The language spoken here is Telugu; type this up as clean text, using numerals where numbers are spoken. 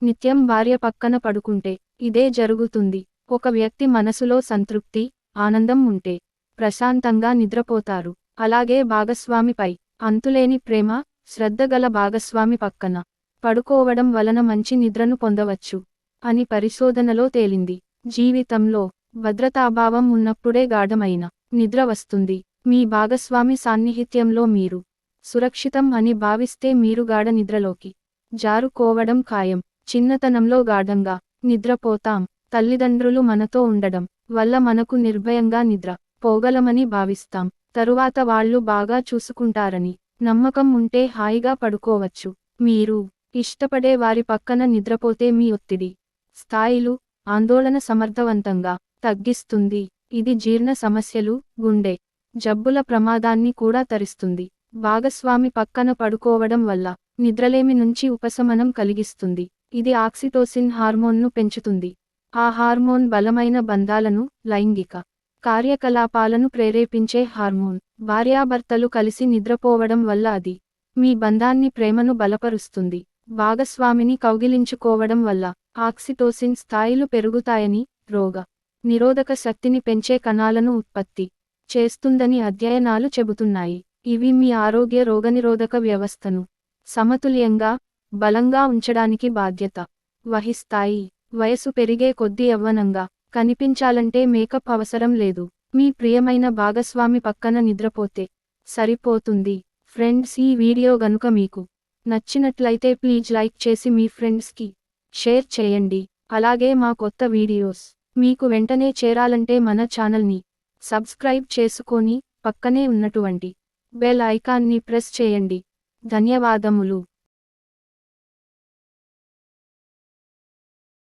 నిత్యం భార్య పక్కన పడుకుంటే ఇదే జరుగుతుంది. ఒక వ్యక్తి మనసులో సంతృప్తి, ఆనందం ఉంటే ప్రశాంతంగా నిద్రపోతారు. అలాగే భాగస్వామిపై అంతులేని ప్రేమ, శ్రద్ధగల భాగస్వామి పక్కన పడుకోవడం వలన మంచి నిద్రను పొందవచ్చు అని పరిశోధనలో తేలింది. జీవితంలో భద్రతాభావం ఉన్నప్పుడే గాఢమైన నిద్ర వస్తుంది. మీ భాగస్వామి సాన్నిహిత్యంలో మీరు సురక్షితం అని భావిస్తే మీరు గాఢ నిద్రలోకి జారుకోవడం ఖాయం. చిన్నతనంలో గాఢంగా నిద్రపోతాం. తల్లిదండ్రులు మనతో ఉండడం వల్ల మనకు నిర్భయంగా నిద్ర పోగలమని భావిస్తాం. తరువాత వాళ్ళు బాగా చూసుకుంటారని నమ్మకం ఉంటే హాయిగా పడుకోవచ్చు. మీరు ఇష్టపడే వారి పక్కన నిద్రపోతే మీ ఒత్తిడి స్థాయిలు, ఆందోళన సమర్థవంతంగా తగ్గిస్తుంది. ఇది జీర్ణ సమస్యలు, గుండె జబ్బుల ప్రమాదాన్ని కూడా తరిస్తుంది. భాగస్వామి పక్కన పడుకోవడం వల్ల నిద్రలేమి నుంచి ఉపశమనం కలిగిస్తుంది. ఇది ఆక్సిటోసిన్ హార్మోన్ను పెంచుతుంది. ఆ హార్మోన్ బలమైన బంధాలను, లైంగిక కార్యకలాపాలను ప్రేరేపించే హార్మోన్. భార్యాభర్తలు కలిసి నిద్రపోవడం వల్ల అది మీ బంధాన్ని, ప్రేమను బలపరుస్తుంది. భాగస్వామిని కౌగిలించుకోవడం వల్ల ఆక్సిటోసిన్ స్థాయిలు పెరుగుతాయని, రోగ నిరోధక శక్తిని పెంచే కణాలను ఉత్పత్తి చేస్తుందని అధ్యయనాలు చెబుతున్నాయి. ఇవి మీ ఆరోగ్య రోగనిరోధక వ్యవస్థను సమతుల్యంగా, బలంగా ఉంచడానికి బాధ్యత వహిస్తాయి. వయసు పెరిగే కొద్దీ యవ్వనంగా కనిపించాలంటే మేకప్ అవసరం లేదు. మీ ప్రియమైన భాగస్వామి పక్కన నిద్రపోతే సరిపోతుంది. ఫ్రెండ్స్, ఈ వీడియో గనుక మీకు నచ్చినట్లయితే ప్లీజ్ లైక్ చేసి మీ ఫ్రెండ్స్కి షేర్ చేయండి. అలాగే మా కొత్త వీడియోస్ మీకు వెంటనే చేరాలంటే మన ఛానల్ని సబ్స్క్రైబ్ చేసుకొని పక్కనే ఉన్నటువంటి బెల్ ఐకాన్ని ప్రెస్ చేయండి. ధన్యవాదములు.